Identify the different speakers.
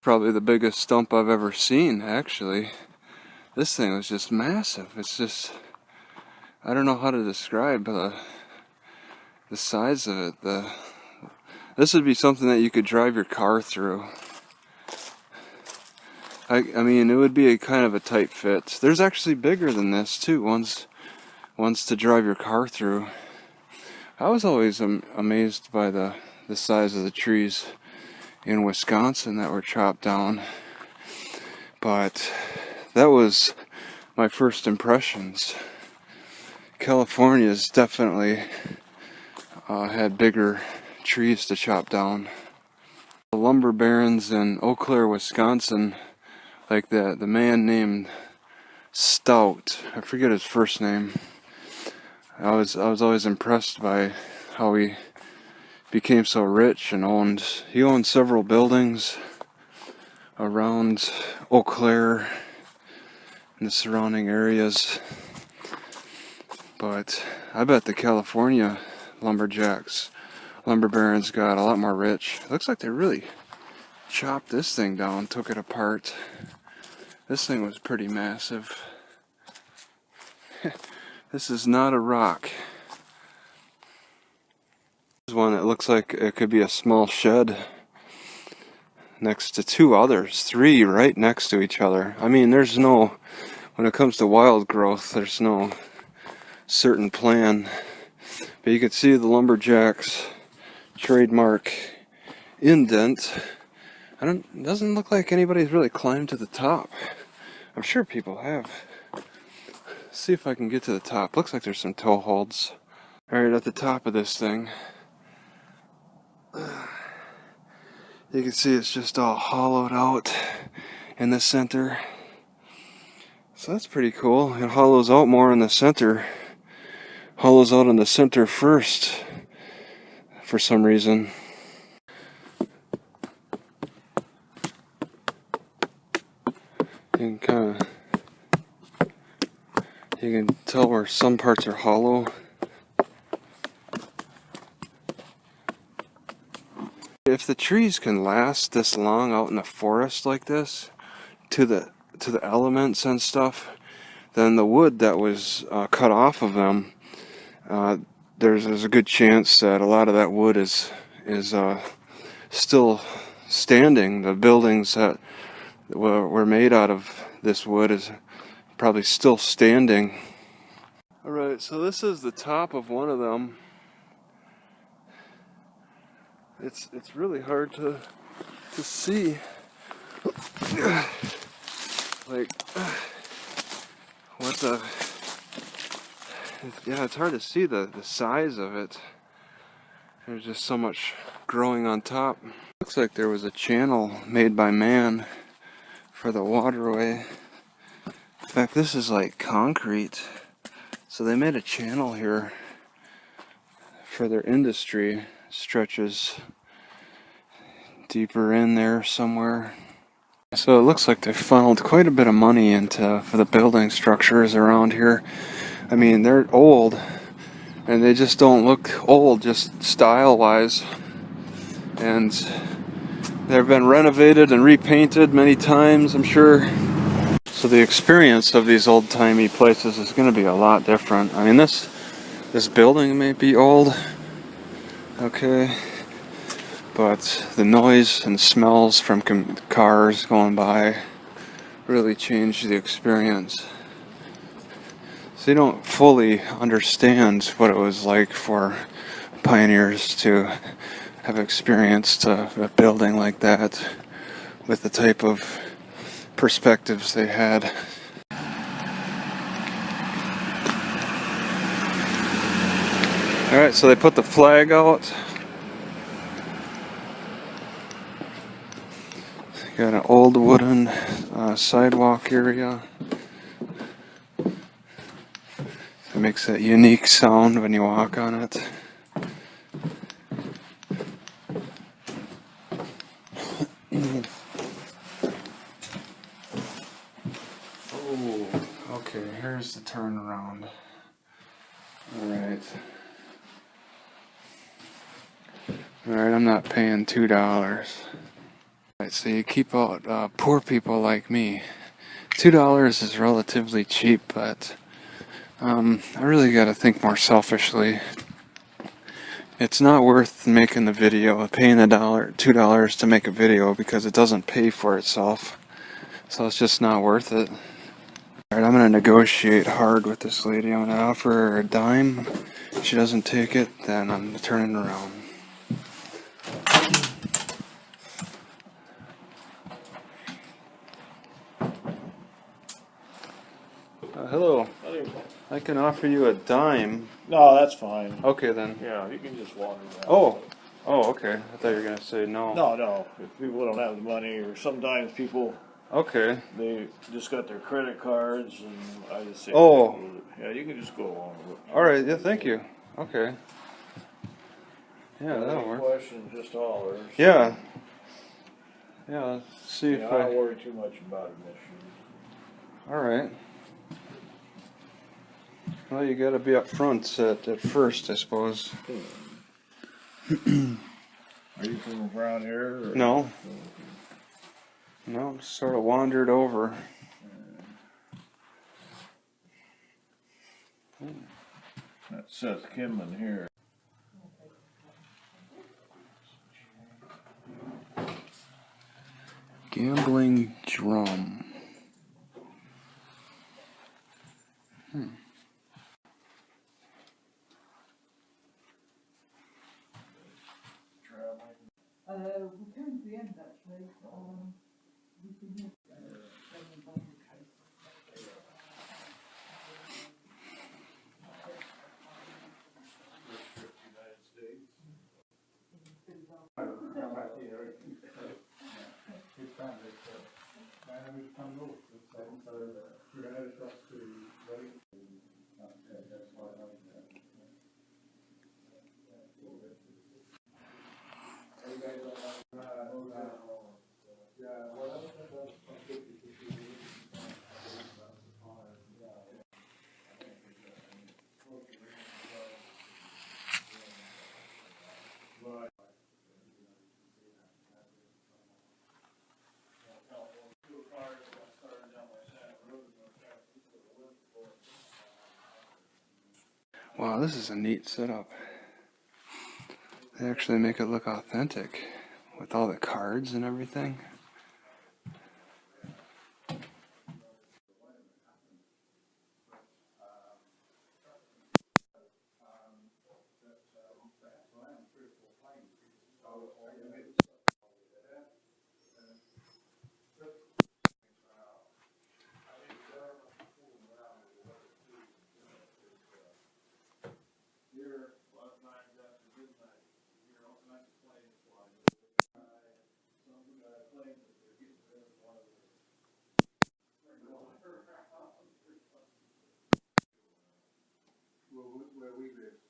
Speaker 1: Probably the biggest stump I've ever seen, actually. This thing was just massive. It's just, I don't know how to describe the size of it. This would be something that you could drive your car through. I mean, it would be a kind of a tight fit. There's actually bigger than this too. Ones to drive your car through. I was always amazed by the size of the trees in Wisconsin that were chopped down. But that was my first impressions. California's definitely had bigger trees to chop down. The lumber barons in Eau Claire, Wisconsin, like the man named Stout, I forget his first name. I was always impressed by how he became so rich and he owned several buildings around Eau Claire and the surrounding areas. But I bet the California lumber barons got a lot more rich. Looks like they really chopped this thing down, took it apart. This thing was pretty massive. This is not a rock. This is one that looks like it could be a small shed next to three right next to each other. I mean, when it comes to wild growth, there's no certain plan. But you can see the lumberjack's trademark indent. It doesn't look like anybody's really climbed to the top. I'm sure people have. Let's see if I can get to the top. Looks like there's some toe holds. Alright, at the top of this thing, you can see it's just all hollowed out in the center. So that's pretty cool. It hollows out more in the center. Hollows out in the center first for some reason. You can tell where some parts are hollow. If the trees can last this long out in the forest like this, to the elements and stuff, then the wood that was cut off of them, there's a good chance that a lot of that wood is still standing. The buildings that were made out of this wood is probably still standing. Alright, so this is the top of one of them. It's really hard to see. Like, what the... Yeah, it's hard to see the size of it. There's just so much growing on top. Looks like there was a channel made by man for the waterway. In fact, this is like concrete. So they made a channel here for their industry. Stretches deeper in there somewhere. So it looks like they funneled quite a bit of money for the building structures around here. I mean, they're old, and they just don't look old, just style-wise. And they've been renovated and repainted many times, I'm sure. So the experience of these old-timey places is going to be a lot different. I mean, this building may be old, okay, but the noise and smells from cars going by really change the experience. So you don't fully understand what it was like for pioneers to have experienced a building like that with the type of perspectives they had. Alright, so they put the flag out. Got an old wooden sidewalk area. It makes that unique sound when you walk on it. Oh, okay, here's the turnaround. Alright. Alright, I'm not paying $2. Alright, Alright, so you keep out poor people like me. $2 is relatively cheap, but I really gotta think more selfishly. It's not worth making the video, paying $2 to make a video because it doesn't pay for itself. So it's just not worth it. Alright, I'm gonna negotiate hard with this lady. I'm gonna offer her a dime. If she doesn't take it, then I'm turning around. Hello. I can offer you a dime.
Speaker 2: No, that's fine.
Speaker 1: Okay then.
Speaker 2: Yeah, you can just water that.
Speaker 1: Oh, okay. I thought you were gonna say no.
Speaker 2: No. If people don't have the money, or sometimes people,
Speaker 1: Okay.
Speaker 2: they just got their credit cards, and I just say,
Speaker 1: Oh.
Speaker 2: yeah, you can just go along with it.
Speaker 1: All right. Yeah. Thank you. Okay. Yeah, that'll
Speaker 2: Any
Speaker 1: work.
Speaker 2: questions, just holler.
Speaker 1: Yeah. Yeah. Let's see
Speaker 2: Yeah,
Speaker 1: if
Speaker 2: I don't worry too much about admissions.
Speaker 1: All right. Well, you gotta be up front at first, I suppose.
Speaker 2: Are you from around here? Or?
Speaker 1: No. No, sort of wandered over.
Speaker 2: That's Seth Kimman here.
Speaker 1: Gambling drum.
Speaker 3: We're coming to the end actually. We've been here
Speaker 1: Wow, this is a neat setup. They actually make it look authentic with all the cards and everything.
Speaker 2: Where we live.